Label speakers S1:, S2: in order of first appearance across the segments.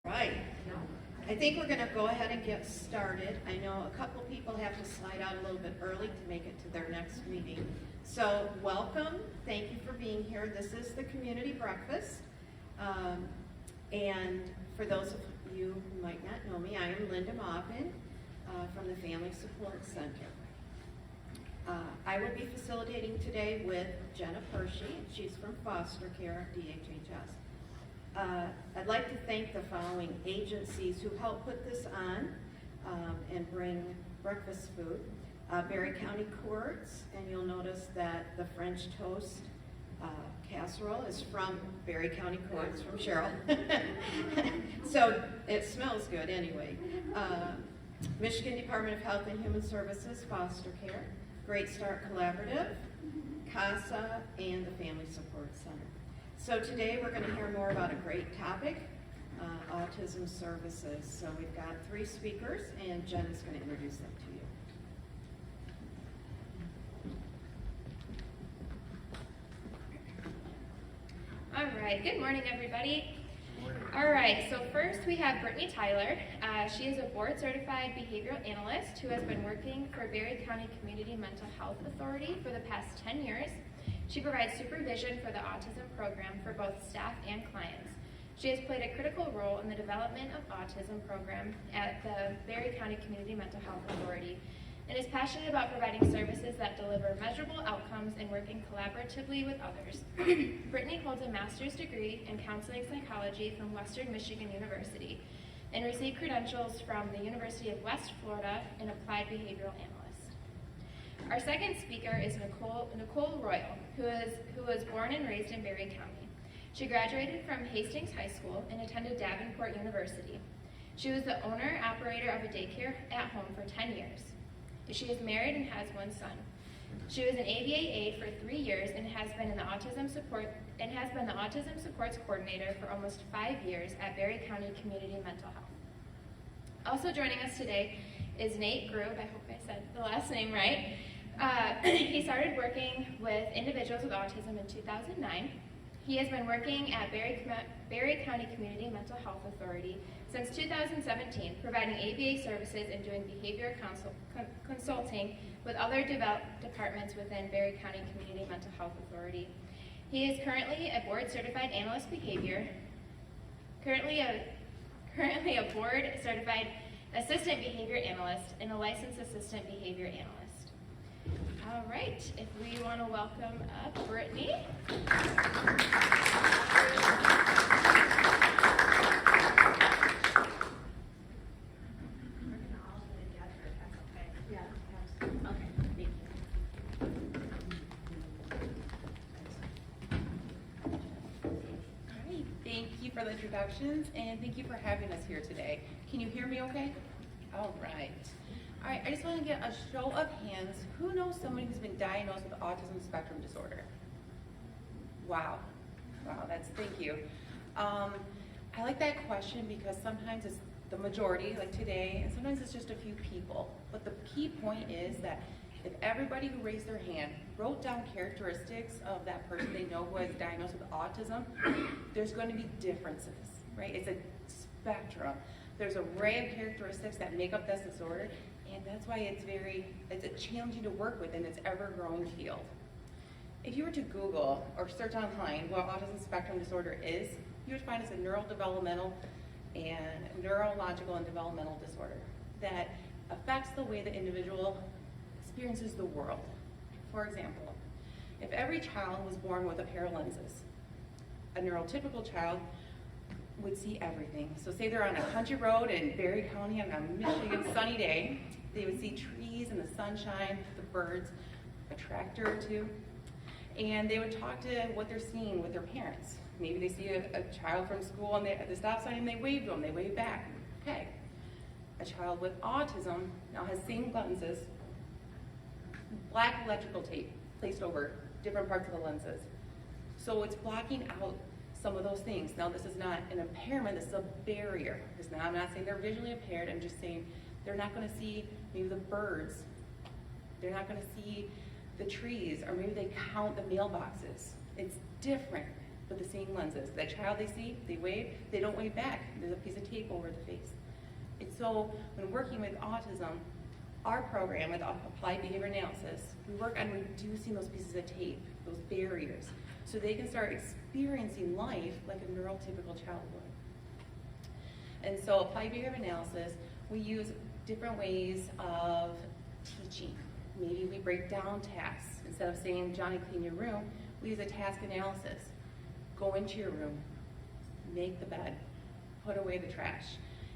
S1: Right. I think we're going to go ahead and get started. I know a couple people have to slide out a little bit early to make it to their next meeting. So welcome. Thank you for being here. This is the community breakfast. And for those of you who might not know me, I am Linda Maupin from the Family Support Center. I will be facilitating today with Jenna Pershey. She's from foster care at DHHS. I'd like to thank the following agencies who helped put this on and bring breakfast food. Berry County Courts, and you'll notice that the French toast casserole is from Berry County Courts, from Cheryl. So it smells good anyway. Michigan Department of Health and Human Services, Foster Care, Great Start Collaborative, CASA, and the Family Support Center. So today we're going to hear more about a great topic, Autism Services. So we've got 3 speakers, and Jen is going to introduce them to you.
S2: All right, good morning, everybody. All right, so first we have Brittany Tyler. She is a board-certified behavioral analyst who has been working for Berry County Community Mental Health Authority for the past 10 years. She provides supervision for the autism program for both staff and clients. She has played a critical role in the development of autism program at the Berry County Community Mental Health Authority and is passionate about providing services that deliver measurable outcomes and working collaboratively with others. Brittany holds a master's degree in counseling psychology from Western Michigan University and received credentials from the University of West Florida in applied behavioral analyst. Our second speaker is Nicole Royal, who was born and raised in Berry County. She graduated from Hastings High School and attended Davenport University. She was the owner-operator of a daycare at home for 10 years. She is married and has 1 son. She was an ABA aide for 3 years and has been the autism supports coordinator for almost 5 years at Berry County Community Mental Health. Also joining us today is Nate Grube. I hope I said the last name right. He started working with individuals with autism in 2009. He has been working at Berry County Community Mental Health Authority since 2017, providing ABA services and doing behavior consulting with other departments within Berry County Community Mental Health Authority. He is currently a board-certified analyst behavior, currently a board-certified assistant behavior analyst, and a licensed assistant behavior analyst. All right, if we want to welcome up Brittany.
S3: Thank you for the introductions, and thank you for having us here today. Can you hear me okay? All right. All right, I just want to get a show of hands. Who knows somebody who's been diagnosed with autism spectrum disorder? Wow. Wow, thank you. I like that question because sometimes it's the majority, like today, and sometimes it's just a few people. But the key point is that if everybody who raised their hand wrote down characteristics of that person they know who is diagnosed with autism, there's going to be differences, right? It's a spectrum. There's an array of characteristics that make up this disorder, and that's why it's challenging to work with in this ever-growing field. If you were to Google or search online what autism spectrum disorder is, you would find it's a neurodevelopmental and neurological and developmental disorder that affects the way the individual experiences the world. For example, if every child was born with a pair of lenses, a neurotypical child would see everything. So say they're on a country road in Berry County on a Michigan sunny day, they would see trees and the sunshine, the birds, a tractor or two, and they would talk to what they're seeing with their parents. Maybe they see a child from school and at the stop sign and they wave to them, they wave back. Okay. A child with autism now has same lenses, black electrical tape placed over different parts of the lenses. So it's blocking out some of those things. Now this is not an impairment, this is a barrier. I'm not saying they're visually impaired, I'm just saying they're not going to see maybe the birds, they're not going to see the trees, or maybe they count the mailboxes. It's different, with the same lenses. That child they see, they wave, they don't wave back. There's a piece of tape over the face. And so when working with autism, our program with applied behavior analysis, we work on reducing those pieces of tape, those barriers, so they can start experiencing life like a neurotypical child would. And so applied behavior analysis, we use different ways of teaching. Maybe we break down tasks. Instead of saying, Johnny, clean your room, we use a task analysis. Go into your room, make the bed, put away the trash.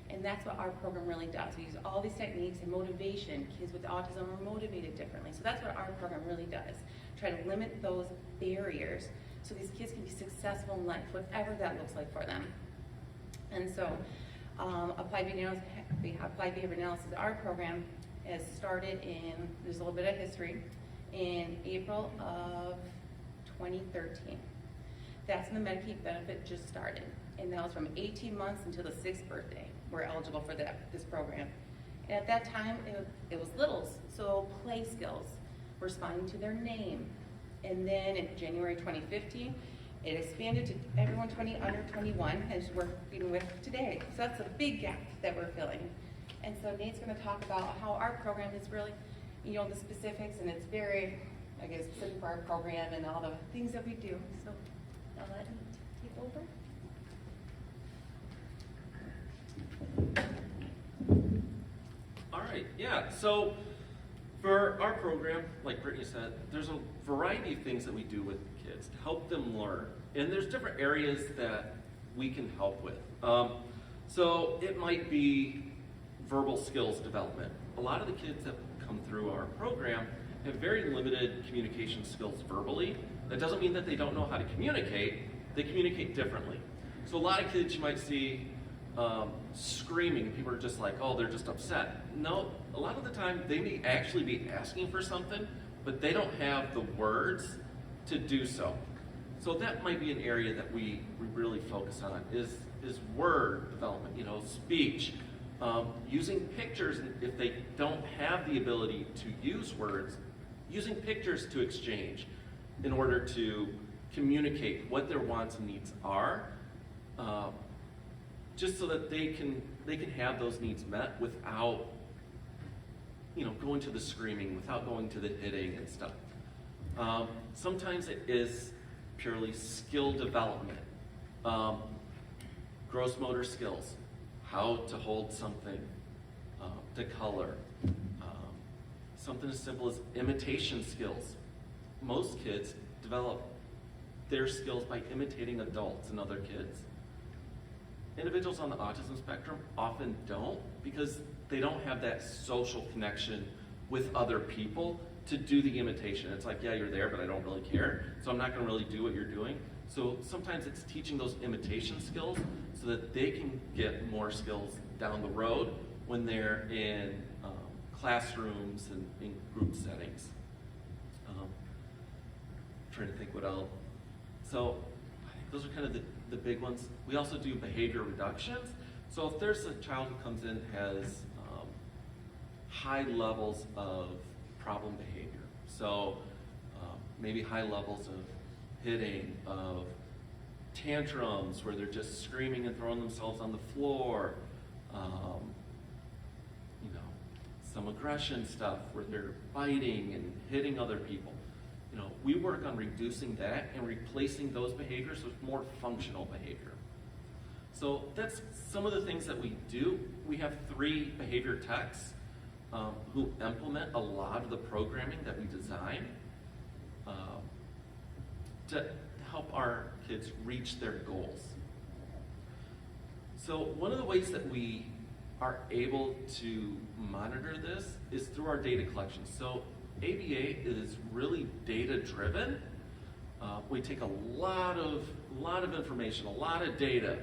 S3: And that's what our program really does. We use all these techniques and motivation. Kids with autism are motivated differently. So that's what our program really does. Try to limit those barriers so these kids can be successful in life, whatever that looks like for them. And so applied behavior analysis, our program has started in, there's a little bit of history, in April of 2013. That's when the Medicaid benefit just started. And that was from 18 months until the 6th birthday. We're eligible for this program. And at that time, it was littles, so play skills, responding to their name. And then in January 2015, it expanded to everyone under 21, as we're dealing with today. So that's a big gap that we're filling. And so Nate's going to talk about how our program is really, the specifics, and it's very, specific for our program and all the things that we do. So I'll let him take over.
S4: All right, yeah, so for our program, like Brittany said, there's a variety of things that we do with kids to help them learn. And there's different areas that we can help with. So it might be verbal skills development. A lot of the kids that come through our program have very limited communication skills verbally. That doesn't mean that they don't know how to communicate. They communicate differently. So a lot of kids you might see screaming. People are just like, oh, they're just upset. No, a lot of the time they may actually be asking for something, but they don't have the words to do so. So that might be an area that we really focus on is word development, speech, using pictures if they don't have the ability to use words, using pictures to exchange in order to communicate what their wants and needs are, just so that they can have those needs met without going to the screaming, without going to the hitting and stuff. Sometimes it is purely skill development, gross motor skills, how to hold something, to color, something as simple as imitation skills. Most kids develop their skills by imitating adults and other kids. Individuals on the autism spectrum often don't because they don't have that social connection with other people to do the imitation. It's like, yeah, you're there, but I don't really care, so I'm not going to really do what you're doing. So sometimes it's teaching those imitation skills so that they can get more skills down the road when they're in classrooms and in group settings. Trying to think what else. So I think those are kind of the big ones. We also do behavior reductions. So if there's a child who comes in has high levels of problem behavior, so maybe high levels of hitting, of tantrums where they're just screaming and throwing themselves on the floor, some aggression stuff where they're biting and hitting other people. We work on reducing that and replacing those behaviors with more functional behavior. So that's some of the things that we do. We have 3 behavior techs who implement a lot of the programming that we design to help our kids reach their goals. So one of the ways that we are able to monitor this is through our data collection. So ABA is really data driven. We take a lot of information, a lot of data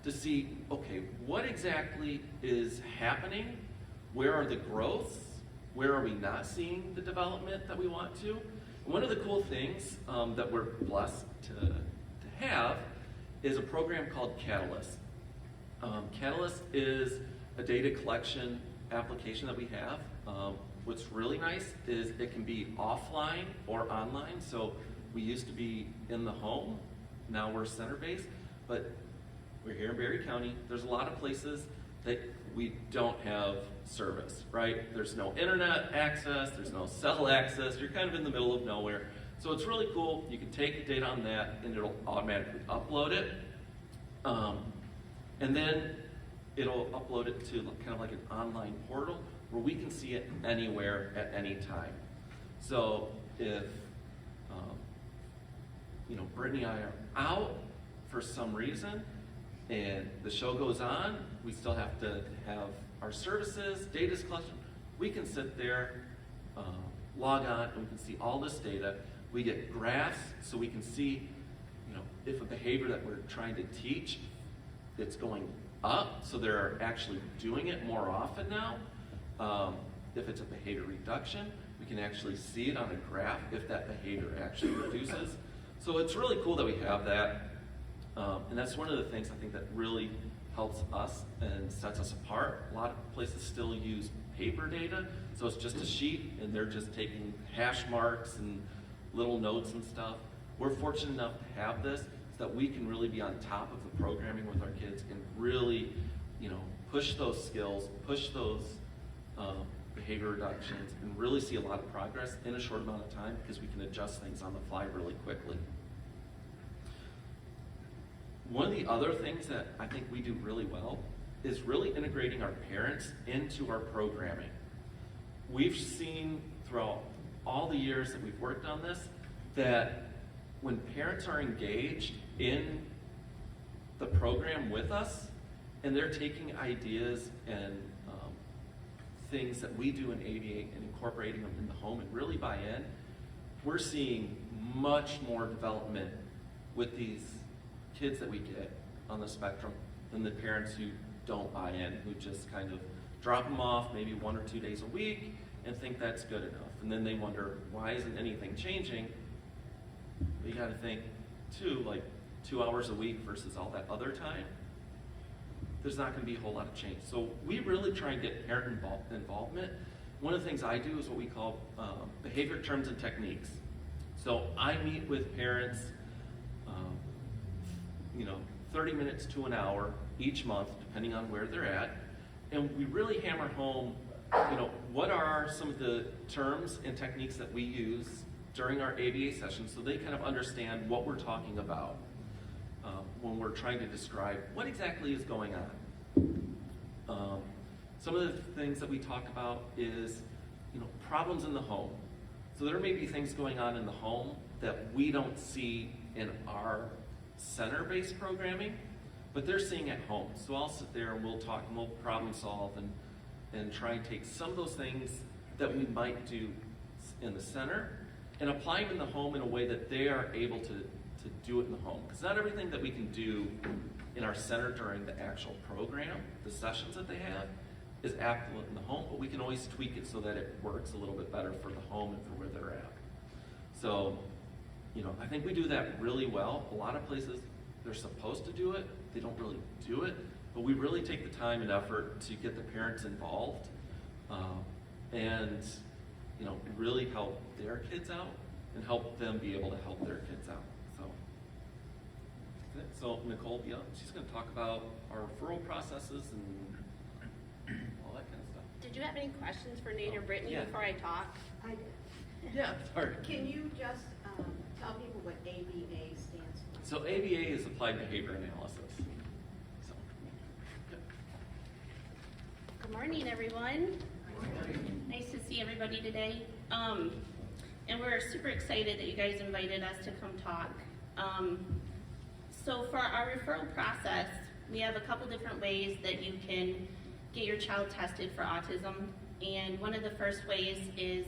S4: to see, okay, what exactly is happening? Where are the growths? Where are we not seeing the development that we want to? And one of the cool things that we're blessed to have is a program called Catalyst. Catalyst is a data collection application that we have. What's really nice is it can be offline or online. So we used to be in the home, now we're center-based, but we're here in Berry County. There's a lot of places that we don't have service, right? There's no internet access, there's no cell access, you're kind of in the middle of nowhere. So it's really cool. You can take the data on that and it'll automatically upload it. And then it'll upload it to kind of like an online portal where we can see it anywhere at any time. So if Brittany and I are out for some reason and the show goes on, we still have to have our services, data's collection. We can sit there, log on, and we can see all this data. We get graphs so we can see, if a behavior that we're trying to teach, it's going up, so they're actually doing it more often now. If it's a behavior reduction, we can actually see it on a graph if that behavior actually reduces. So it's really cool that we have that. And that's one of the things I think that really helps us and sets us apart. A lot of places still use paper data, so it's just a sheet and they're just taking hash marks and little notes and stuff. We're fortunate enough to have this so that we can really be on top of the programming with our kids and really, push those skills, push those behavior reductions, and really see a lot of progress in a short amount of time because we can adjust things on the fly really quickly. One of the other things that I think we do really well is really integrating our parents into our programming. We've seen throughout all the years that we've worked on this that when parents are engaged in the program with us and they're taking ideas and things that we do in ABA and incorporating them in the home and really buy in, we're seeing much more development with these kids that we get on the spectrum than the parents who don't buy in, who just kind of drop them off maybe 1 or 2 days a week and think that's good enough. And then they wonder, why isn't anything changing? But you gotta think too, like 2 hours a week versus all that other time, there's not gonna be a whole lot of change. So we really try and get parent involvement. One of the things I do is what we call behavior terms and techniques. So I meet with parents 30 minutes to an hour each month, depending on where they're at. And we really hammer home, what are some of the terms and techniques that we use during our ABA sessions so they kind of understand what we're talking about when we're trying to describe what exactly is going on. Some of the things that we talk about is, problems in the home. So there may be things going on in the home that we don't see in our center-based programming, but they're seeing at home. So I'll sit there and we'll talk and we'll problem solve and try and take some of those things that we might do in the center and apply them in the home in a way that they are able to do it in the home. Because not everything that we can do in our center during the actual program, the sessions that they have, is applicable in the home, but we can always tweak it so that it works a little bit better for the home and for where they're at. So, I think we do that really well. A lot of places, they're supposed to do it, they don't really do it, but we really take the time and effort to get the parents involved and really help their kids out and help them be able to help their kids out. So Nicole, she's going to talk about our referral processes and all that kind of stuff.
S5: Did you have any questions for Nate or Brittany
S4: Yeah.
S5: before I talk?
S1: I did.
S4: Yeah, sorry.
S1: Can you just tell people what ABA stands for?
S4: So ABA is Applied Behavior Analysis. So, yeah.
S5: Good morning, everyone. Nice to see everybody today. And we're super excited that you guys invited us to come talk. So for our referral process, we have a couple different ways that you can get your child tested for autism. And one of the first ways is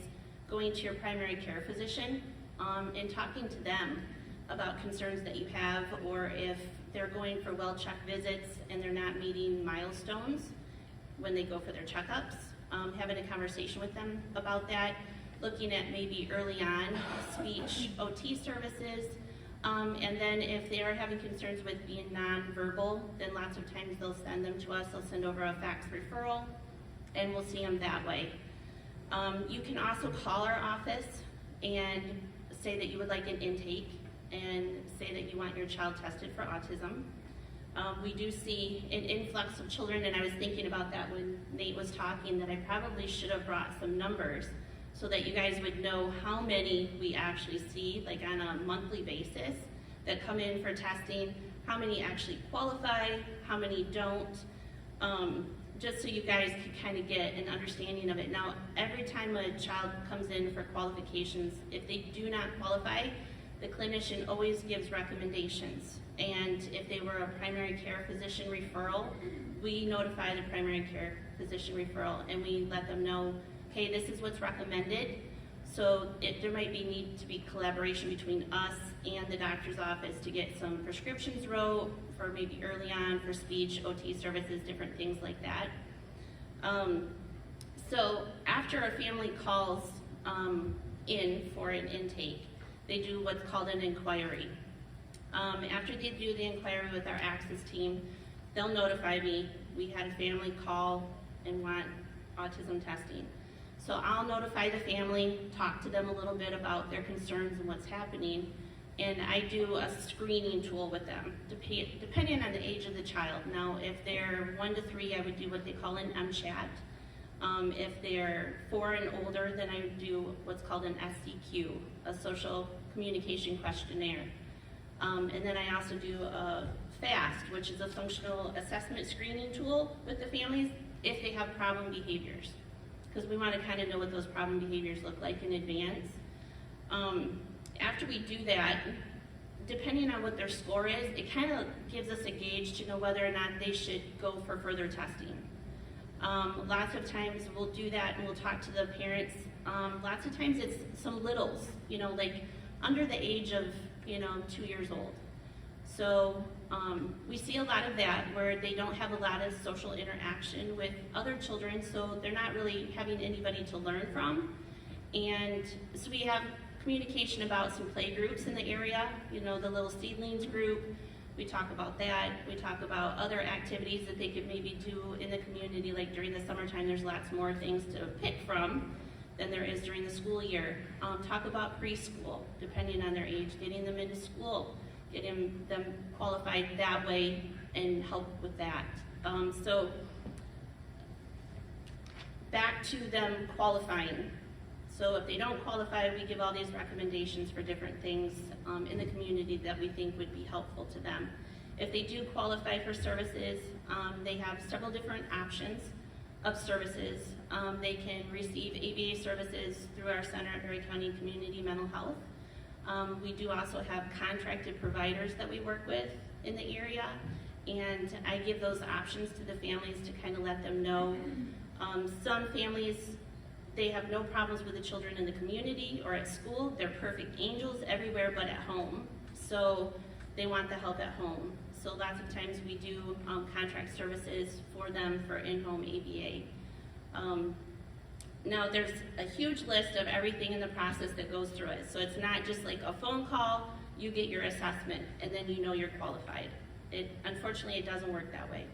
S5: going to your primary care physician and talking to them about concerns that you have, or if they're going for well-checked visits and they're not meeting milestones when they go for their checkups, having a conversation with them about that, looking at maybe early on speech OT services, and then if they are having concerns with being nonverbal, then lots of times they'll send them to us. They'll send over a fax referral, and we'll see them that way. You can also call our office and say that you would like an intake and say that you want your child tested for autism. We do see an influx of children, and I was thinking about that when Nate was talking, that I probably should have brought some numbers so that you guys would know how many we actually see, like on a monthly basis, that come in for testing, how many actually qualify, how many don't, just so you guys can kind of get an understanding of it. Now, every time a child comes in for qualifications, if they do not qualify, the clinician always gives recommendations. And if they were a primary care physician referral, we notify the primary care physician referral and we let them know, hey, this is what's recommended. So there might be need to be collaboration between us and the doctor's office to get some prescriptions wrote for maybe early on for speech, OT services, different things like that. So after a family calls in for an intake, they do what's called an inquiry. After they do the inquiry with our access team, they'll notify me, we had a family call and want autism testing. So I'll notify the family, talk to them a little bit about their concerns and what's happening, and I do a screening tool with them, depending on the age of the child. Now, if they're 1 to 3, I would do what they call an MChat. If they're 4 and older, then I would do what's called an SCQ, a social communication questionnaire. And then I also do a FAST, which is a functional assessment screening tool with the families if they have problem behaviors, because we want to kind of know what those problem behaviors look like in advance. After we do that, depending on what their score is, it kind of gives us a gauge to know whether or not they should go for further testing. Lots of times we'll do that and we'll talk to the parents. Lots of times it's some littles, like under the age of 2 years old. So we see a lot of that where they don't have a lot of social interaction with other children, so they're not really having anybody to learn from. And so we have communication about some play groups in the area, the little seedlings group. We talk about that. We talk about other activities that they could maybe do in the community, like during the summertime, there's lots more things to pick from than there is during the school year. Talk about preschool, depending on their age, getting them into school, getting them qualified that way and help with that. So back to them qualifying. So if they don't qualify, we give all these recommendations for different things in the community that we think would be helpful to them. If they do qualify for services, they have several different options of services. They can receive ABA services through our Center at Berry County Community Mental Health. We do also have contracted providers that we work with in the area, and I give those options to the families to kind of let them know. Some families, they have no problems with the children in the community or at school. They're perfect angels everywhere but at home. So they want the help at home. So lots of times we do contract services for them for in-home ABA. Now there's a huge list of everything in the process that goes through it. So it's not just like a phone call, you get your assessment, and then you know you're qualified. Unfortunately, it doesn't work that way.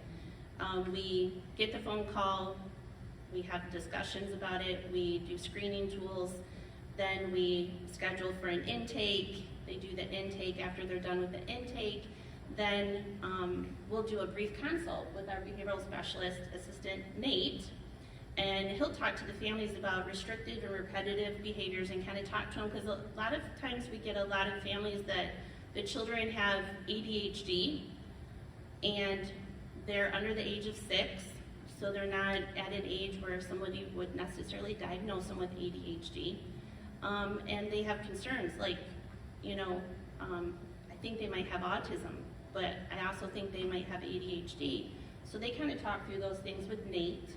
S5: We get the phone call, we have discussions about it, we do screening tools, then we schedule for an intake. They do the intake. After they're done with the intake, then we'll do a brief consult with our behavioral specialist assistant, Nate, and he'll talk to the families about restrictive and repetitive behaviors and kind of talk to them, because a lot of times we get a lot of families that the children have ADHD and they're under the age of 6, so they're not at an age where somebody would necessarily diagnose them with ADHD. And they have concerns like, I think they might have autism, but I also think they might have ADHD. So they kind of talk through those things with Nate.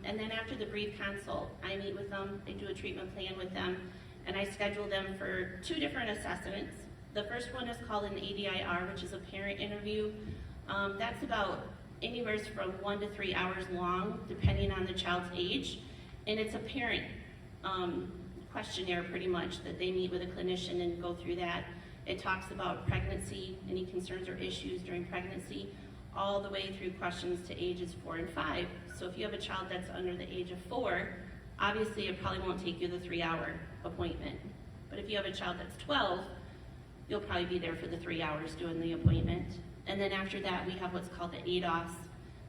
S5: And then after the brief consult, I meet with them, I do a treatment plan with them, and I schedule them for 2 different assessments. The first one is called an ADIR, which is a parent interview. That's about anywhere from 1 to 3 hours long, depending on the child's age. And it's a parent questionnaire pretty much that they meet with a clinician and go through that. It talks about pregnancy, any concerns or issues during pregnancy, all the way through questions to ages 4 and 5. So if you have a child that's under the age of 4, obviously it probably won't take you the 3-hour appointment. But if you have a child that's 12, you'll probably be there for the 3 hours doing the appointment. And then after that, we have what's called the ADOS.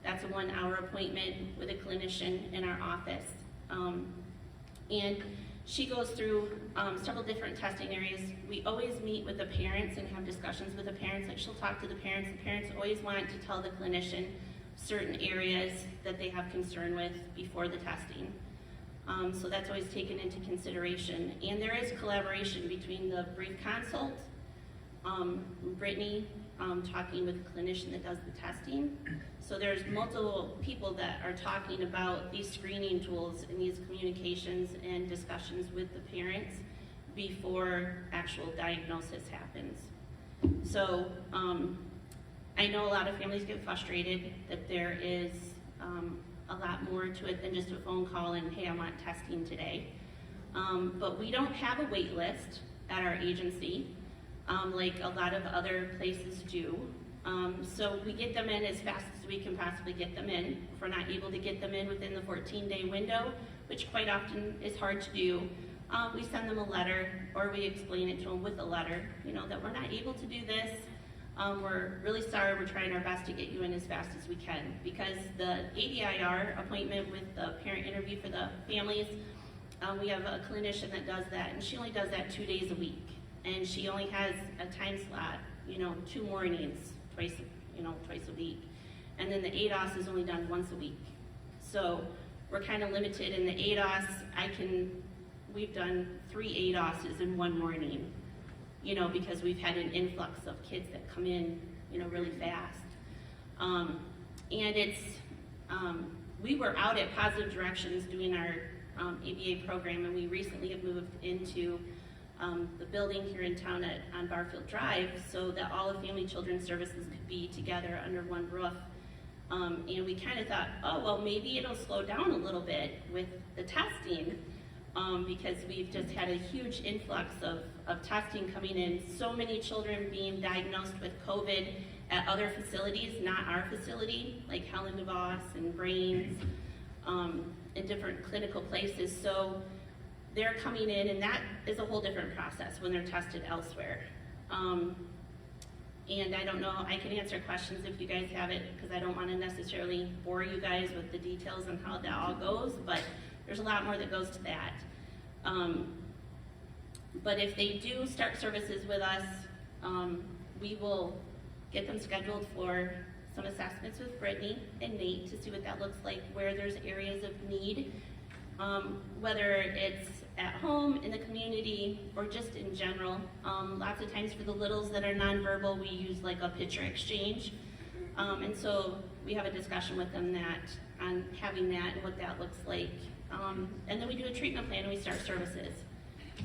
S5: That's a 1 hour appointment with a clinician in our office. And she goes through several different testing areas. We always meet with the parents and have discussions with the parents. Like, she'll talk to the parents. The parents always want to tell the clinician certain areas that they have concern with before the testing. So that's always taken into consideration. And there is collaboration between the brief consult, Brittany talking with the clinician that does the testing. So there's multiple people that are talking about these screening tools and these communications and discussions with the parents before actual diagnosis happens. So I know a lot of families get frustrated that there is a lot more to it than just a phone call and, hey, I want testing today. But we don't have a wait list at our agency like a lot of other places do. So we get them in as fast as we can possibly get them in. If we're not able to get them in within the 14-day window, which quite often is hard to do, we send them a letter, or we explain it to them with a letter, that we're not able to do this. We're really sorry, we're trying our best to get you in as fast as we can, because the ADIR appointment with the parent interview for the families, we have a clinician that does that, and she only does that 2 days a week. And she only has a time slot, 2 mornings, twice a week. And then the ADOS is only done once a week. So we're kind of limited in the ADOS. We've done 3 ADOSs in 1 morning, because we've had an influx of kids that come in, really fast. And we were out at Positive Directions doing our ABA program, and we recently have moved into the building here in town on Barfield Drive, so that all of Family Children's Services could be together under one roof. And we kind of thought, oh, well, maybe it'll slow down a little bit with the testing, because we've just had a huge influx of testing coming in. So many children being diagnosed with COVID at other facilities, not our facility, like Helen DeVos and Brains, in different clinical places. So they're coming in, and that is a whole different process when they're tested elsewhere. And I don't know, I can answer questions if you guys have it, because I don't want to necessarily bore you guys with the details on how that all goes, but there's a lot more that goes to that. But if they do start services with us, we will get them scheduled for some assessments with Brittany and Nate to see what that looks like, where there's areas of need, whether it's at home, in the community, or just in general. Lots of times for the littles that are nonverbal, we use like a picture exchange. And so we have a discussion with them on having that and what that looks like. And then we do a treatment plan and we start services.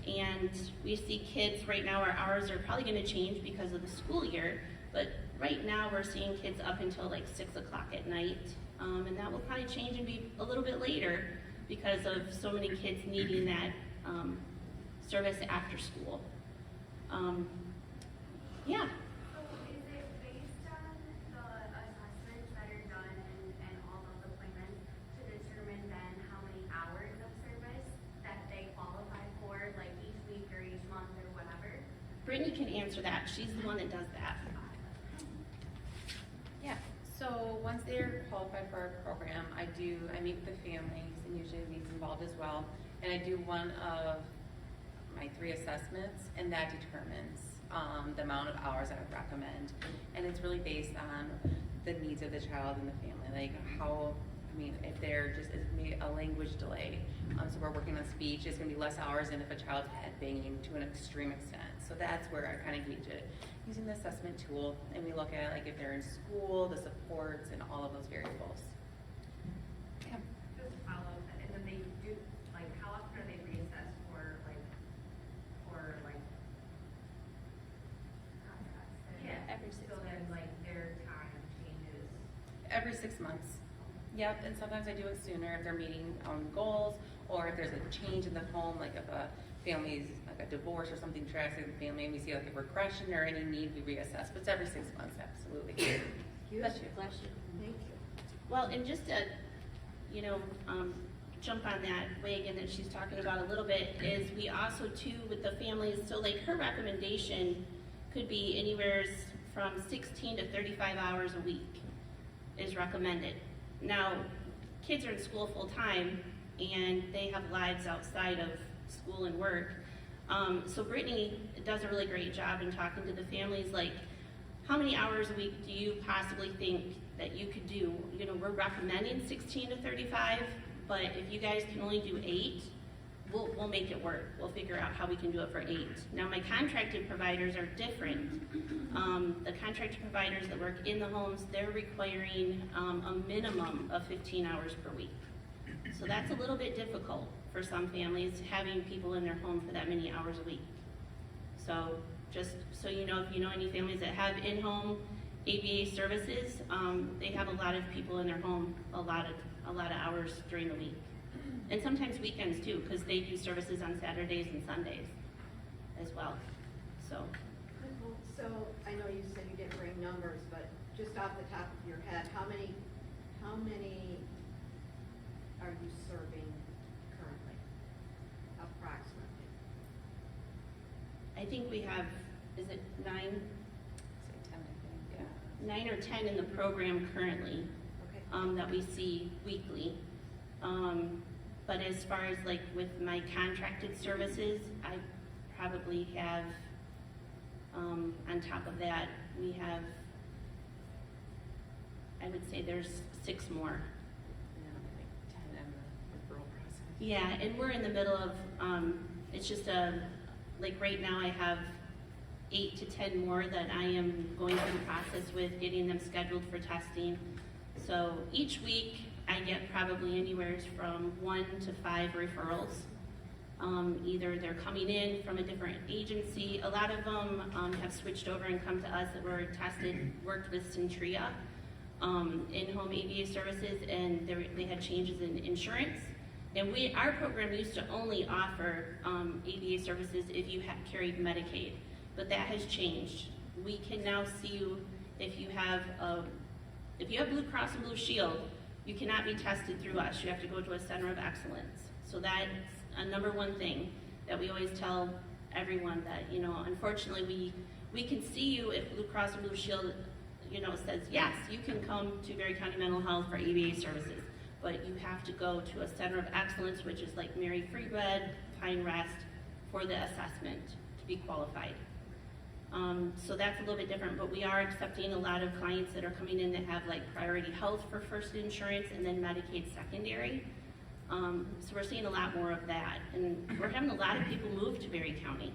S5: And we see kids right now, our hours are probably gonna change because of the school year, but right now we're seeing kids up until like 6 o'clock at night. And that will probably change and be a little bit later, because of so many kids needing that service after school. Yeah.
S6: So is it based on the assessments that are done and all those appointments to determine then how many hours of service that they qualify for, like each week or each month or whatever?
S5: Brittany can answer that. She's the one that does that.
S3: Yeah, so once they're qualified for our program, I meet with the families, and usually Lee's involved as well, and I do one of my 3 assessments, and that determines the amount of hours I would recommend. And it's really based on the needs of the child and the family, like if there just is maybe a language delay, so we're working on speech, it's gonna be less hours than if a child's head banging to an extreme extent. So that's where I kind of gauge it using the assessment tool, and we look at like if they're in school, the supports, and all of those variables. Yeah.
S6: Just to follow up, and then they do, like, how often are they reassessed for contracts?
S2: Yeah, every 6
S6: So then, like, their time changes.
S3: Every 6 months. Yep, and sometimes I do it sooner if they're meeting goals, or if there's a change in the home, like if a family's like a divorce or something tragic in the family, and we see like a regression or any need, we reassess. But it's every 6 months, absolutely. Bless you.
S1: Bless you. Thank you.
S5: Well, and just to, jump on that wagon that she's talking about a little bit, is we also too with the families, so like her recommendation could be anywhere from 16 to 35 hours a week is recommended. Now, kids are in school full time and they have lives outside of school and work. So Brittany does a really great job in talking to the families, like, how many hours a week do you possibly think that you could do? You know, we're recommending 16 to 35, but if you guys can only do 8, we'll make it work. We'll figure out how we can do it for 8. Now, my contracted providers are different. The contracted providers that work in the homes, they're requiring a minimum of 15 hours per week. So that's a little bit difficult for some families, having people in their home for that many hours a week. So just so you know, if you know any families that have in-home ABA services, they have a lot of people in their home a lot of hours during the week. And sometimes weekends too, because they do services on Saturdays and Sundays as well. So,
S1: So I know you said you didn't bring numbers, but just off the top of your head, how many are you serving currently, approximately?
S5: I think we have, is it 9?
S3: Say 10, I think, yeah.
S5: 9 or 10 in the program currently,
S1: Okay.
S5: that we see weekly. But as far as like with my contracted services, I probably have, on top of that, we have, I would say there's 6 more.
S3: Yeah, like 10 in the referral process.
S5: Yeah, and we're in the middle of, it's just like right now I have 8 to 10 more that I am going through the process with, getting them scheduled for testing. So each week I get probably anywhere from 1 to 5 referrals. Either they're coming in from a different agency. A lot of them have switched over and come to us that were tested, worked with Centria in-home ABA services, and they had changes in insurance. And our program used to only offer ABA services if you carried Medicaid, but that has changed. We can now see you if you have Blue Cross and Blue Shield. You cannot be tested through us. You have to go to a center of excellence. So that's a number one thing that we always tell everyone, that, you know, unfortunately we can see you if Blue Cross and Blue Shield, you know, says, yes, you can come to Berry County Mental Health for ABA services, but you have to go to a center of excellence, which is like Mary Free Bed, Pine Rest, for the assessment to be qualified. So that's a little bit different, but we are accepting a lot of clients that are coming in that have like priority health for first insurance and then Medicaid secondary. So we're seeing a lot more of that, and we're having a lot of people move to Berry County.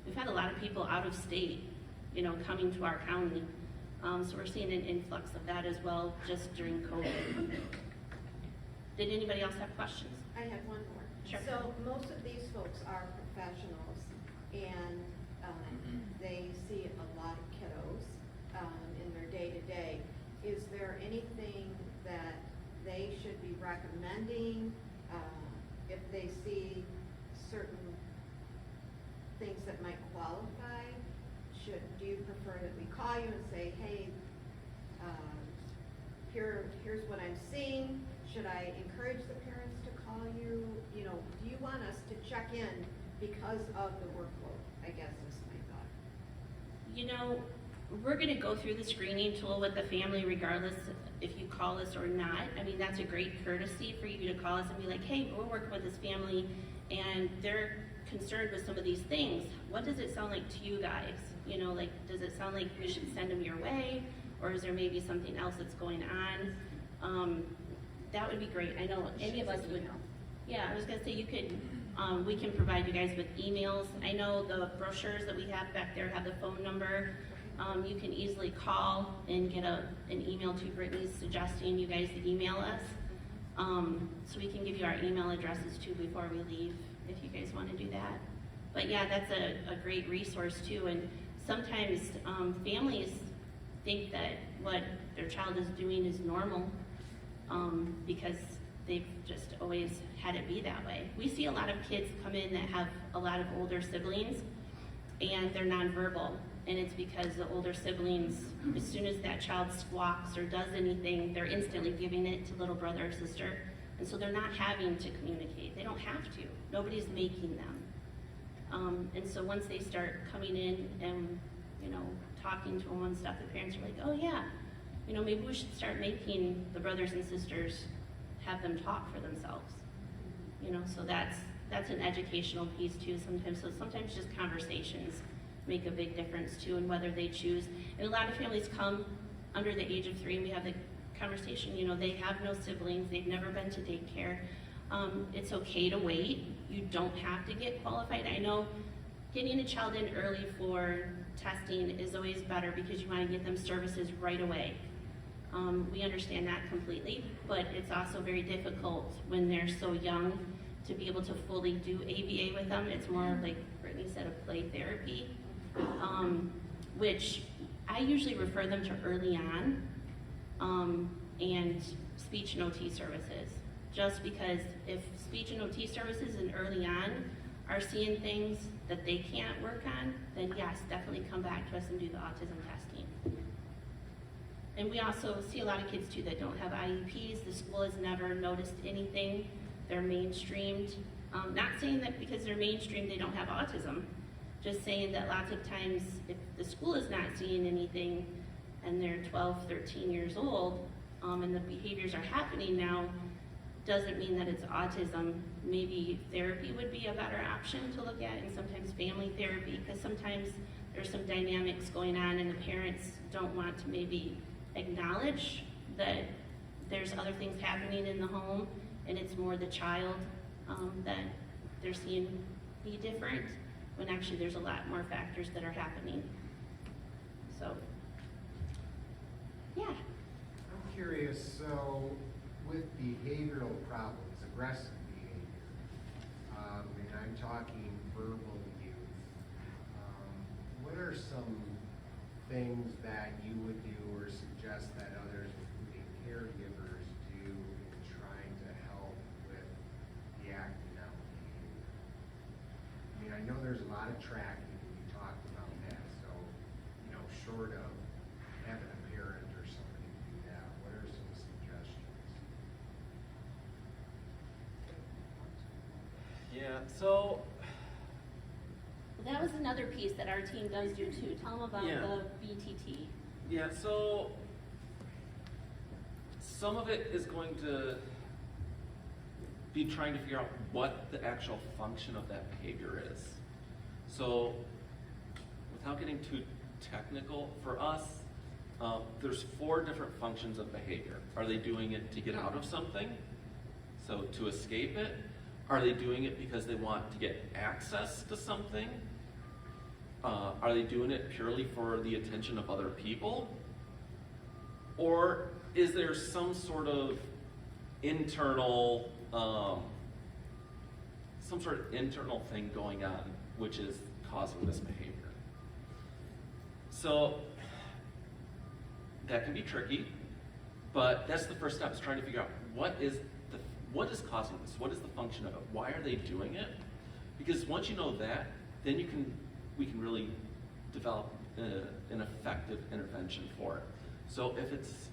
S5: We've had a lot of people out of state, you know, coming to our county. So we're seeing an influx of that as well, just during COVID. Did anybody else have questions?
S1: I have one more.
S5: Sure.
S1: So most of these folks are professionals, and they see a lot of kiddos in their day-to-day. Is there anything that they should be recommending if they see certain things that might qualify? Do you prefer that we call you and say, hey, here's what I'm seeing? Should I encourage the parents to call you? You know, do you want us to check in because of the workload, I guess is my thought.
S5: You know, we're gonna go through the screening tool with the family regardless if you call us or not. I mean, that's a great courtesy for you to call us and be like, hey, we're working with this family and they're concerned with some of these things. What does it sound like to you guys? You know, like, does it sound like we should send them your way? Or is there maybe something else that's going on? That would be great. I know any of us would. Yeah, I was gonna say you could, we can provide you guys with emails. I know the brochures that we have back there have the phone number. You can easily call and get an email to Brittany suggesting you guys email us. So we can give you our email addresses too before we leave if you guys want to do that. But yeah, that's a great resource too. And sometimes families think that what their child is doing is normal because they've just always had it be that way. We see a lot of kids come in that have a lot of older siblings and they're nonverbal. And it's because the older siblings, as soon as that child squawks or does anything, they're instantly giving it to little brother or sister. And so they're not having to communicate. They don't have to. Nobody's making them. And so once they start coming in and you know, talking to them and stuff, the parents are like, oh yeah, you know, maybe we should start making the brothers and sisters have them talk for themselves. You know, so that's an educational piece too sometimes. So sometimes just conversations make a big difference too in whether they choose. And a lot of families come under the age of 3 and we have the conversation, you know, they have no siblings, they've never been to daycare. It's okay to wait. You don't have to get qualified. I know getting a child in early for testing is always better because you want to get them services right away. We understand that completely, but it's also very difficult when they're so young to be able to fully do ABA with them. It's more like Brittany said, a play therapy, which I usually refer them to early on, and speech and OT services. Just because if speech and OT services and early on are seeing things that they can't work on, then yes, definitely come back to us and do the autism testing. And we also see a lot of kids too that don't have IEPs. The school has never noticed anything. They're mainstreamed. Not saying that because they're mainstreamed they don't have autism, just saying that lots of times if the school is not seeing anything and they're 12, 13 years old, and the behaviors are happening now, doesn't mean that it's autism. Maybe therapy would be a better option to look at, and sometimes family therapy, because sometimes there's some dynamics going on and the parents don't want to maybe acknowledge that there's other things happening in the home and it's more the child that they're seeing be different, when actually there's a lot more factors that are happening. So, yeah.
S7: I'm curious, so with behavioral problems, aggressive behavior, and I'm talking verbal youth, what are some things that you would do or suggest that others, including caregivers, do in trying to help with the acting out behavior? I mean, I know there's a lot of tracking, you talked about that, so, you know, short of having a parent or somebody do that, what are some suggestions?
S4: Yeah, so,
S5: Well, that was another piece that our team does do too. Tell them about
S4: Yeah.
S5: the BTT.
S4: yeah, so some of it is going to be trying to figure out what the actual function of that behavior is. So, without getting too technical, for us, there's 4 different functions of behavior. Are they doing it to get out of something? So, to escape it? Are they doing it because they want to get access to something? Are they doing it purely for the attention of other people? Or is there some sort of internal, thing going on which is causing this behavior? So that can be tricky, but that's the first step, is trying to figure out what is causing this? What is the function of it? Why are they doing it? Because once you know that, then we can really develop an effective intervention for it. So if it's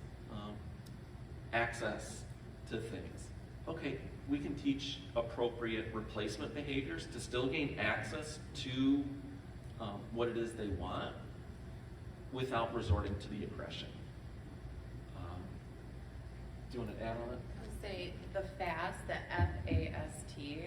S4: access to things, okay, we can teach appropriate replacement behaviors to still gain access to what it is they want without resorting to the aggression. Do you want to add on it?
S3: I would say the FAST, the F-A-S-T,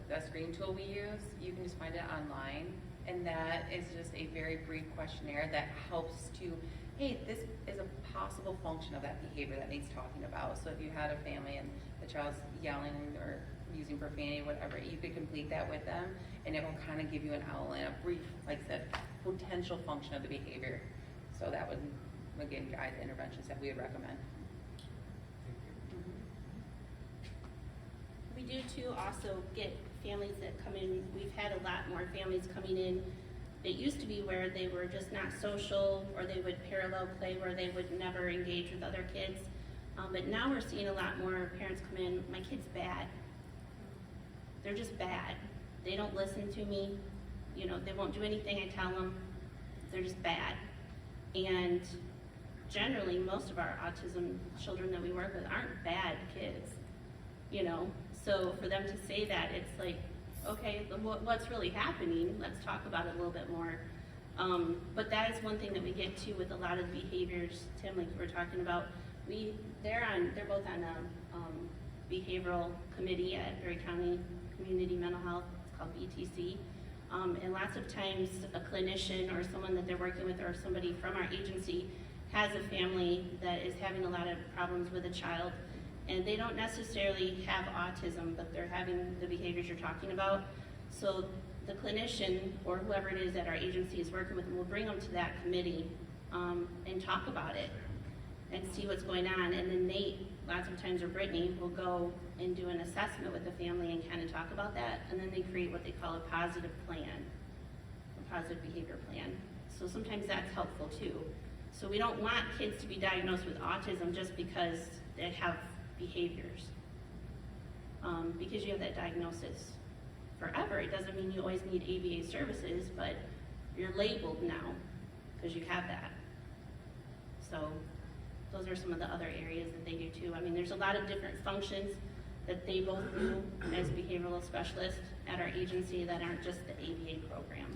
S3: the screen tool we use, you can just find it online. And that is just a very brief questionnaire that helps to, hey, this is a possible function of that behavior that needs talking about. So if you had a family and the child's yelling or using profanity, whatever, you could complete that with them, and it will kind of give you an outline, a brief, like I said, potential function of the behavior. So that would, again, guide the interventions that we would recommend.
S5: We do too also get families that come in. We've had a lot more families coming in. It used to be where they were just not social, or they would parallel play where they would never engage with other kids. But now we're seeing a lot more parents come in, my kid's bad. They're just bad. They don't listen to me. You know, they won't do anything I tell them. They're just bad. And generally, most of our autism children that we work with aren't bad kids, you know? So for them to say that, it's like, okay, what's really happening? Let's talk about it a little bit more. But that is one thing that we get to with a lot of behaviors, Tim, like you were talking about. They're both on a behavioral committee at Berry County Community Mental Health. It's called BTC. And lots of times a clinician or someone that they're working with or somebody from our agency has a family that is having a lot of problems with a child, and they don't necessarily have autism, but they're having the behaviors you're talking about. So the clinician or whoever it is that our agency is working with them will bring them to that committee and talk about it and see what's going on. And then Nate, lots of times, or Brittany, will go and do an assessment with the family and kind of talk about that. And then they create what they call a positive plan, a positive behavior plan. So sometimes that's helpful too. So we don't want kids to be diagnosed with autism just because they have behaviors. Because you have that diagnosis forever, it doesn't mean you always need ABA services, but you're labeled now because you have that. So those are some of the other areas that they do too. I mean, there's a lot of different functions that they both do as behavioral specialists at our agency that aren't just the ABA program.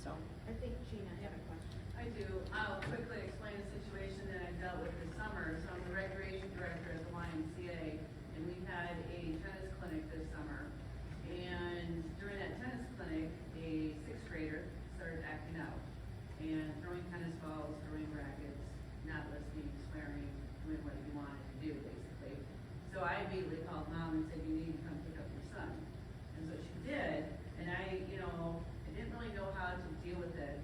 S5: So.
S1: I think Gina had a question.
S8: I do. I'll quickly explain a situation that I dealt with this summer. So I'm the recreation director at the YMCA, and we had a tennis clinic this summer. And during that tennis clinic, a sixth grader started acting out and throwing tennis balls, throwing rackets, not listening, swearing, doing what he wanted to do, basically. So I immediately called mom and said, you need to come pick up your son. And so she did, and I didn't really know how to deal with it.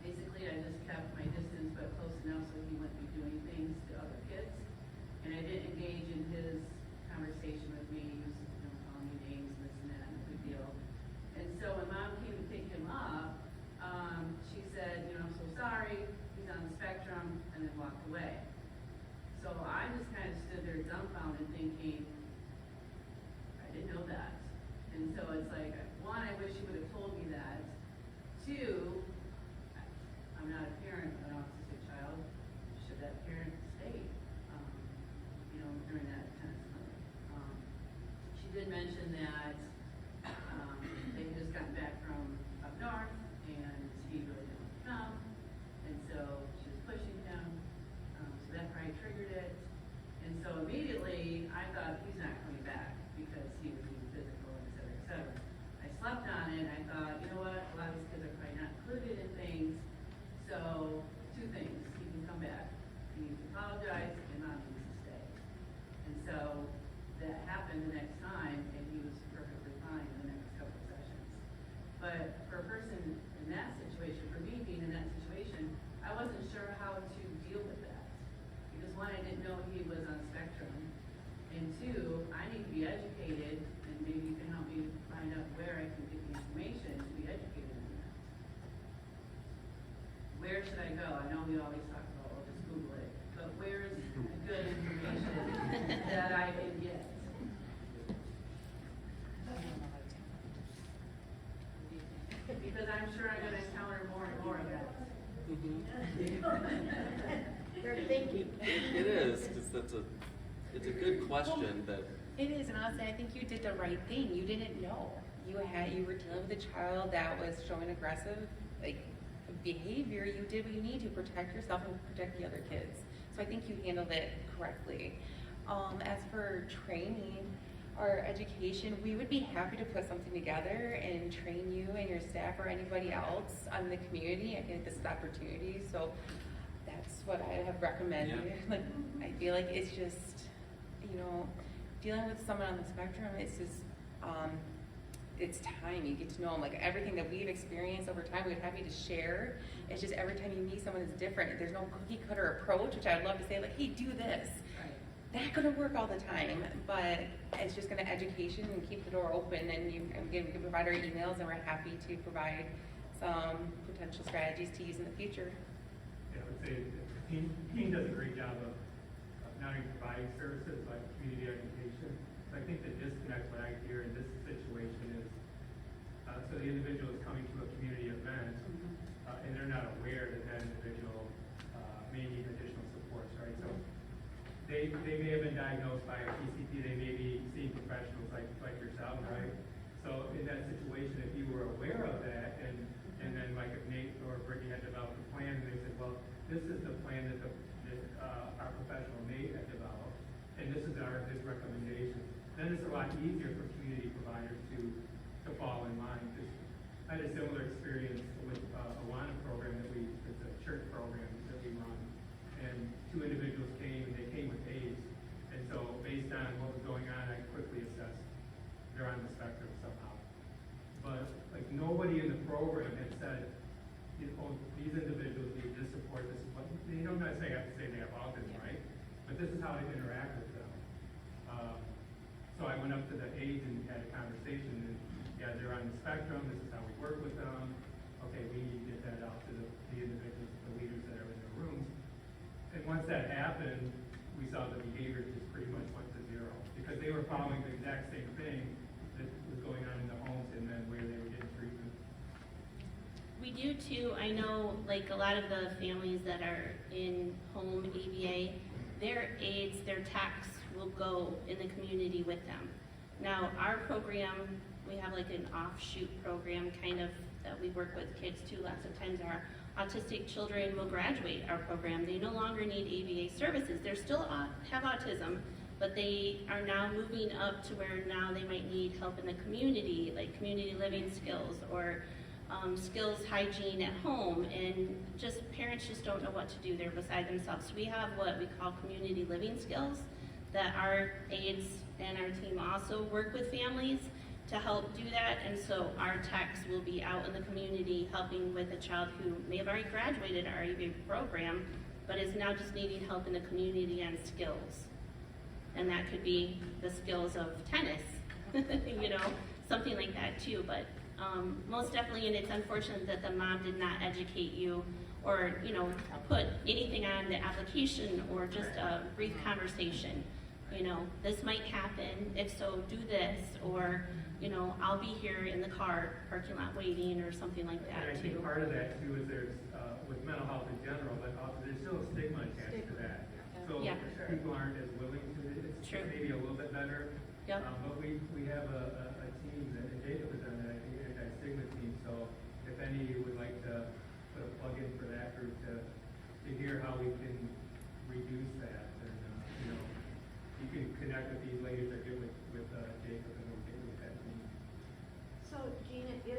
S8: Basically, I just kept my distance, but close enough so he wouldn't be doing things to other kids. And I didn't engage in his conversation with me. He was calling me names, this and that, no big deal. And so when mom came to pick him up, she said, I'm so sorry, he's on the spectrum, and then walked away. So I just kind of stood there dumbfounded thinking, I didn't know that. And so it's like, one, I wish you would have told me that. Two, I'm not a parent of an autistic child. Should that parent stay, during that tennis clinic? She did mention that they had just gotten back from up north, and he really didn't want to come, and so she was pushing him. So that probably triggered it. And so immediately, I thought, he's not coming back because he was being physical, et cetera, et cetera. I slept on it, and I thought, you know what, a lot of these kids are probably not included in things. So, two things, he can come back. He needs to apologize, and mom needs to stay. And so, that happened the next time, and he was perfectly fine in the next couple of sessions. But for a person in that situation, for me being in that situation, I wasn't sure how to deal with that. Because one, I didn't know he was on spectrum. And two, I need to be educated, and maybe you can help me find out where I can get the information to be educated on that. Where should I go? I know we always talk about, well, just Google it, but where is good information that I can get? Because I'm sure I'm gonna encounter more and more of that.
S1: They're thinking.
S4: It is, because it's a good question that.
S3: It is, and honestly, I think you did the right thing. You didn't know. You were dealing with a child that was showing aggressive, behavior. You did what you need to protect yourself and protect the other kids. So I think you handled it correctly. As for training or education, we would be happy to put something together and train you and your staff or anybody else on the community. I think this is opportunity, so that's what I have recommended.
S4: Yeah.
S3: I feel like it's just, dealing with someone on the spectrum, it's just, it's time. You get to know them. Everything that we've experienced over time, we're happy to share. It's just every time you meet someone is different. There's no cookie cutter approach, which I'd love to say, hey, do this. Not gonna work all the time, but it's just gonna education and keep the door open, and we can provide our emails, and we're happy to provide some potential strategies to use in the future.
S9: Yeah, I would say the team does a great job of not only providing services like community education. So I think the disconnect what I hear in this situation is, so the individual is coming to a community event, and they're not aware that that individual may need additional supports, right? So they may have been diagnosed by a PCP, they may be seeing professionals like yourself, right? So in that situation, if you were aware of that and And then like if Nate or Brittany had developed a plan, and they said, well, this is the plan that our professional Nate had developed, and this is his recommendation. Then it's a lot easier for community providers to fall in line. Because I had a similar experience with a WANA program it's a church program that we run. And two individuals came, and they came with AIDS. And so based on what was going on, I quickly assessed they're on the spectrum somehow. But like nobody in the program had said, you know, these individuals need this support, this is what, you don't necessarily have to say they have autism, right? But this is how to interact with them. So I went up to the aides and had a conversation, and yeah, they're on the spectrum, this is how we work with them. Okay, we need to get that out to the individuals, the leaders that are in their rooms. And once that happened, we saw the behavior just pretty much went to zero, because they were following the exact same thing that was going on in the homes and then where they were getting treatment.
S5: We do too. I know like a lot of the families that are in home ABA, their aides, their techs will go in the community with them. Now our program, we have like an offshoot program kind of that we work with kids too. Lots of times our autistic children will graduate our program. They no longer need ABA services. They still have autism, but they are now moving up to where now they might need help in the community, like community living skills or skills hygiene at home, and just parents just don't know what to do. They're beside themselves. So we have what we call community living skills that our aides and our team also work with families to help do that. And so our techs will be out in the community helping with a child who may have already graduated our ABA program, but is now just needing help in the community on skills. And that could be the skills of tennis, you know, something like that too. But most definitely, and it's unfortunate that the mom did not educate you or, you know, put anything on the application or just a brief conversation. You know, this might happen, if so, do this, or, you know, I'll be here in the car, parking lot waiting, or something like
S9: And
S5: that
S9: I
S5: too.
S9: think part of that too is there's, with mental health in general, but also there's still a stigma attached to that. So
S5: Yeah.
S9: people aren't as willing to, it's
S5: True.
S9: maybe a little bit better.
S5: Yep.
S9: But we have a team, and Jacob is on that, I think, anti-stigma team, so if any of you would like to put a plug in for that group to hear how we can reduce that, and, you know, you can connect with these ladies or get with Jacob and we'll get with that team.
S1: So Gina, do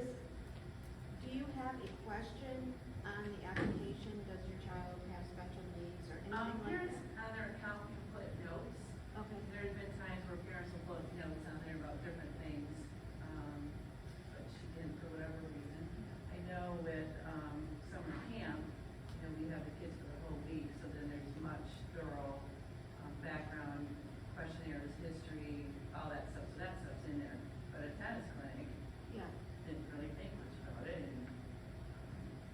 S1: you have a question on the application? Does your child have special needs or anything like
S8: Parents
S1: that?
S8: on their account can put notes.
S1: Okay.
S8: There's been times where parents will put notes on there about different things, but she didn't for whatever reason. I know with, summer camp, you know, we have the kids for the whole week, so then there's much thorough, background, questionnaires, history, all that stuff, so that stuff's in there. But a tennis clinic,
S1: Yeah.
S8: didn't really think much about it, and,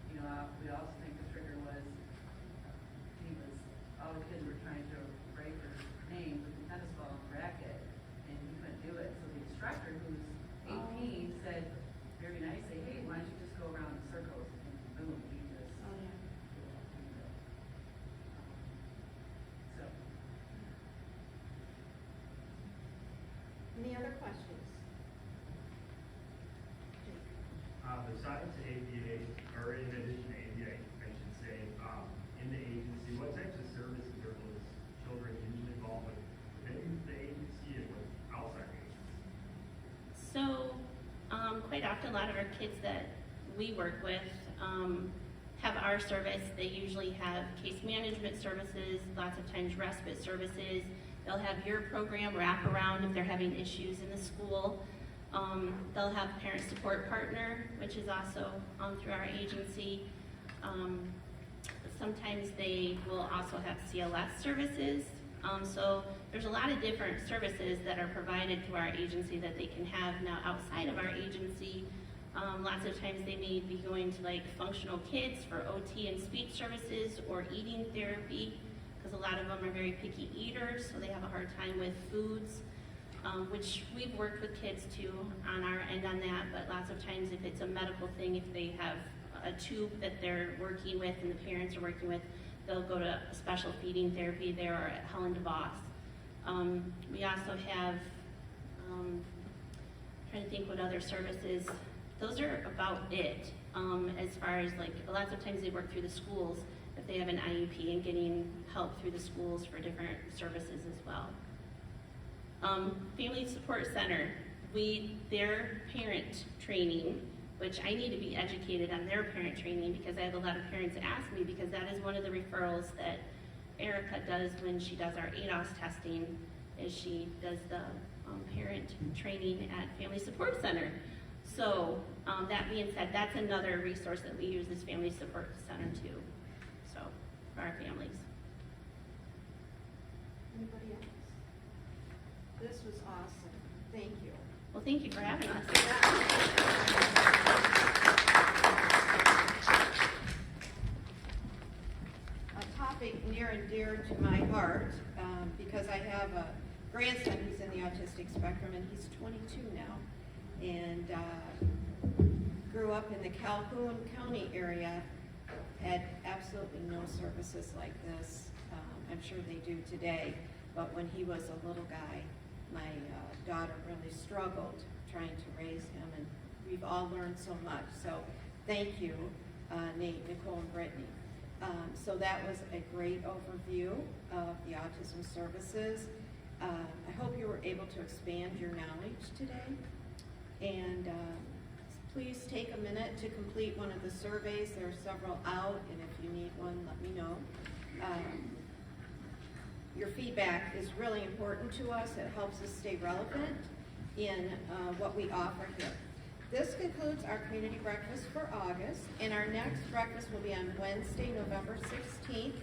S8: you know, we also think the trigger was, all the kids were trying to write their name with the tennis ball and racket, and he couldn't do it, so the instructor, who's 18, said very nicely, hey, why don't you just go around in circles, and boom, he just,
S1: Oh, yeah.
S8: so.
S1: Any other questions?
S10: Besides ABA, or in addition to ABA, I should say, in the agency, what types of services are those children usually involved with within the agency and with outside agencies?
S5: So, quite often, a lot of our kids that we work with have our service. They usually have case management services, lots of times respite services. They'll have your program wrap around if they're having issues in the school. They'll have parent support partner, which is also through our agency. Sometimes they will also have CLS services. So there's a lot of different services that are provided through our agency that they can have. Now outside of our agency, lots of times they may be going to like functional kids for OT and speech services or eating therapy, because a lot of them are very picky eaters, so they have a hard time with foods, which we've worked with kids too on our end on that, but lots of times if it's a medical thing, if they have a tube that they're working with and the parents are working with, they'll go to a special feeding therapy there or at Helen DeVos. We also have, trying to think what other services, those are about it. as far as like, lots of times they work through the schools if they have an IEP and getting help through the schools for different services as well. Family Support Center, their parent training, which I need to be educated on their parent training because I have a lot of parents ask me because that is one of the referrals that Erica does when she does our ADOS testing, is she does the parent training at Family Support Center. So that being said, that's another resource that we use, is Family Support Center too, so for our families.
S1: Anybody else? This was awesome. Thank you.
S5: Well, thank you for having us.
S1: A topic near and dear to my heart, because I have a grandson who's in the autistic spectrum, and he's 22 now, and grew up in the Calhoun County area, had absolutely no services like this. I'm sure they do today, but when he was a little guy, my daughter really struggled trying to raise him, and we've all learned so much. So thank you, Nate, Nicole, and Brittany. So that was a great overview of the Autism Services. I hope you were able to expand your knowledge today. And please take a minute to complete one of the surveys. There are several out, and if you need one, let me know. Your feedback is really important to us. It helps us stay relevant in what we offer here. This concludes our community breakfast for August, and our next breakfast will be on Wednesday, November 16th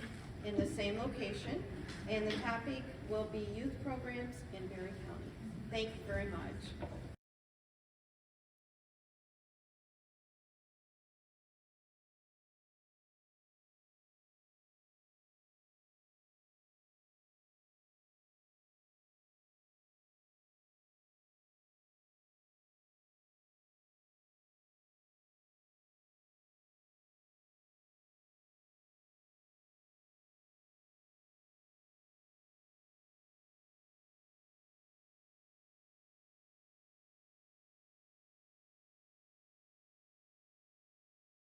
S1: in the same location, and the topic will be youth programs in Berry County. Thank you very much.